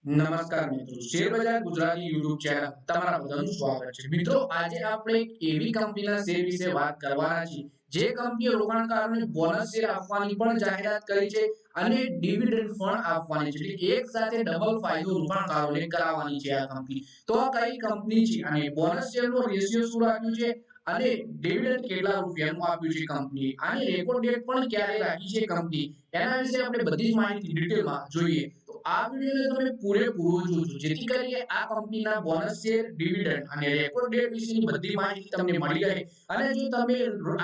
નમસ્કાર મિત્રો, શેરબજાર ગુજરાતી યુટ્યુબ ચેનલ તમારા બધાનું સ્વાગત છે. મિત્રો, આજે આપણે એક એવી કંપનીના શેર વિશે વાત કરવાના છીએ જે કંપનીએ રોકાણકારોને બોનસ શેર આપવાની પણ જાહેરાત કરી છે અને ડિવિડન્ડ પણ આપવાની છે. એટલે એક સાથે ડબલ ફાયદો રોકાણકારોને કરાવવાની છે આ કંપની. તો આ કઈ કંપની છે અને બોનસ શેરનો રેશિયો શું રાખ્યું છે અને ડિવિડન્ડ કેટલા રૂપિયાનું આપ્યું છે કંપનીએ, આની રેકોર્ડ ડેટ પણ ક્યારે રાખી છે કંપની, એના વિશે આપણે બધી જ માહિતી ડિટેલમાં જોઈએ. તો આ વિડિયોને તમે પૂરેપૂરો જોજો જેથી કરીને આ કંપનીના બોનસ શેર, ડિવિડન્ડ અને રેકોર્ડ ડેટ વિશેની બધી માહિતી તમને મળી રહે. અને જો તમે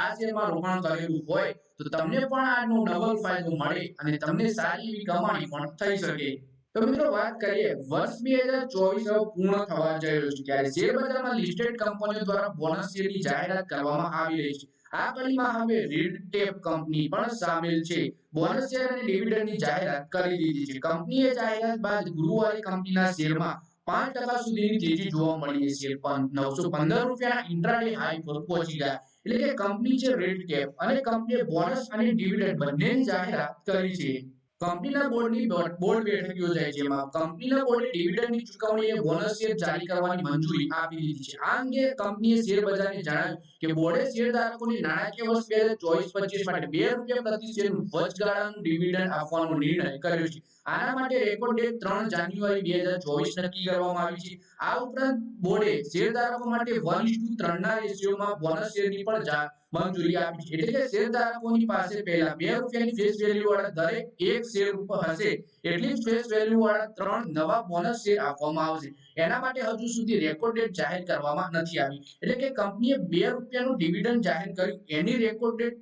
આ શેરમાં રોકાણ કરેલું હોય તો તમને પણ આનો ડબલ ફાયદો મળે અને તમને સારી એવી કમાણી પણ થઈ શકે. તો મિત્રો, વાત કરીએ વર્ષ 2024 હવે પૂર્ણ થવા જઈ રહ્યું છે ત્યારે શેર બજારમાં લિસ્ટેડ કંપનીઓ દ્વારા બોનસ શેરની જાહેરાત કરવામાં આવી રહી છે. આ કડીમાં હવે રેડ ટેપ કંપની પણ સામેલ છે. બોનસ શેર અને ડિવિડન્ડની જાહેરાત કરી દીધી છે. કંપનીએ જાહેરાત બાદ ગુરુવારે કંપનીના શેરમાં 5% સુધીની તેજી જોવા મળી છે. શેર પણ 915 રૂપિયાના ઇન્ટ્રાડે હાઈ પર પહોંચી ગયા. એટલે કે કંપની છે રેડ ટેપ અને કંપનીએ બોનસ અને ડિવિડન્ડ બંનેની જાહેરાત કરી છે. કંપનીના બોર્ડની બોર્ડ બેઠક યોજાઈ જેમાં કંપનીના બોર્ડે ડિવિડન્ડની ચૂકવણી અને બોનસ શેર જારી કરવાની મંજૂરી આપી દીધી છે. આ અંગે કંપનીએ શેર બજારને જણાવ્યું કે બોર્ડે શેરધારકોને નાણાકીય વર્ષ 2024-25 માટે ₹2 પ્રતિ શેરનું વચગાળાનું ડિવિડન્ડ આપવાનો નિર્ણય કર્યો છે. આના માટે રેકોર્ડ ડેટ 3 જાન્યુઆરી 2024 નક્કી કરવામાં આવી છે. આ ઉપરાંત બોર્ડે શેરધારકો માટે 1:3 ના રેશિયોમાં બોનસ શેરની પણ મંજૂરી આપી છે. એટલે કે શેરધારકોની પાસે પહેલા ₹2 ફેસ વેલ્યુ વાળા દરેક એક શેર ઉપર હશે એટલી જ ફેસ વેલ્યુ વાળા 3 નવા બોનસ શેર આપવામાં આવશે. એના માટે હજુ સુધી રેકોર્ડ ડેટ જાહેર કરવામાં નથી આવી. એટલે કે કંપનીએ ₹2 નું ડિવિડન્ડ જાહેર કર્યું એની રેકોર્ડ ડેટ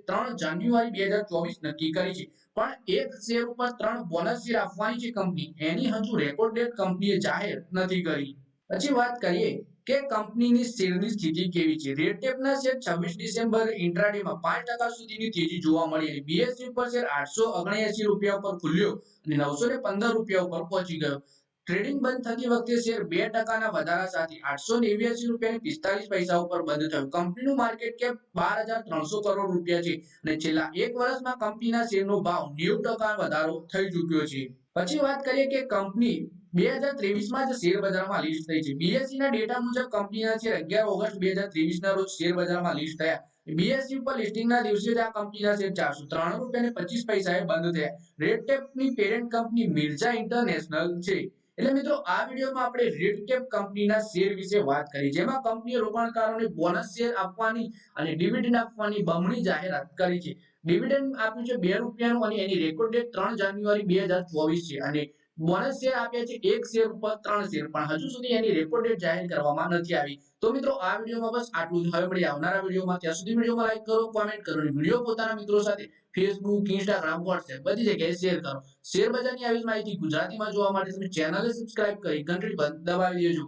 3 જાન્યુઆરી 2024 નક્કી કરી છે. પણ એક શેર ઉપર 3 બોનસ શેર આપવાની છે કંપની, એની હજુ રેકોર્ડ ડેટ કંપનીએ જાહેર નથી કરી. પછી વાત કરીએ કે કંપનીની શેરની સ્થિતિ કેવી છે. રેડટેપના શેર 26 ડિસેમ્બર ઇન્ટ્રાડેમાં 5% સુધીની તેજી જોવા મળી અને બીએસઈ ઉપર શેર ₹879 પર ખુલ્યો અને ₹915 ઉપર પહોંચી ગયો. ટ્રેડિંગ બંધ થતી વખતે શેર 2%ના વધારા સાથે ₹889.45 ઉપર બંધ થયો. કંપનીનું માર્કેટ કેપ ₹12,300 કરોડ છે અને છેલ્લા એક વર્ષમાં કંપનીના શેરનો ભાવ 90% વધારો થઈ ચૂક્યો છે. પછી વાત કરીએ કે કંપની 2023માં જ શેર બજારમાં લિસ્ટ થઈ છે. બીએસઈ ના ડેટા મુજબ કંપનીના શેર 11 ઓગસ્ટ 2023 ના રોજ શેર બજારમાં લિસ્ટ થયા. બીએસઈ ઉપર લિસ્ટિંગના દિવસે જ આ કંપનીના શેર ₹493.25 બંધ થયા. રેડટેપની પેરેન્ટ કંપની મિર્ઝા ઇન્ટરનેશનલ છે. એટલે મિત્રો, આ વિડીયોમાં આપણે રેડટેપ કંપનીના શેર વિશે વાત કરી જેમાં કંપનીએ રોકાણકારોને બોનસ શેર આપવાની અને ડિવિડન્ડ આપવાની બમણી જાહેરાત કરી છે. ડિવિડન્ડ આપ્યું છે ₹2 અને એની રેકોર્ડ ડેટ 3 જાન્યુઆરી 2024 છે અને બોનસ શેર આપ્યા છે એક શેર ઉપર 3 શેર, પણ હજુ સુધી એની રેકોર્ડ ડેટ જાહેર કરવામાં નથી આવી. તો મિત્રો, આ વિડીયોમાં બસ આટલું જ. હવે મળીએ આવનારા વિડીયોમાં. ત્યાં સુધી વિડીયોમાં લાઈક કરો, કોમેન્ટ કરો અને વિડીયો પોતાના મિત્રો સાથે ફેસબુક, ઇન્સ્ટાગ્રામ, વોટ્સએપ બધી જગ્યાએ શેર કરો. શેર બજારની આવી જ માહિતી ગુજરાતીમાં જોવા માટે તમે ચેનલને સબસ્ક્રાઇબ કરી ઘંટડી પર દબાવી દેજો.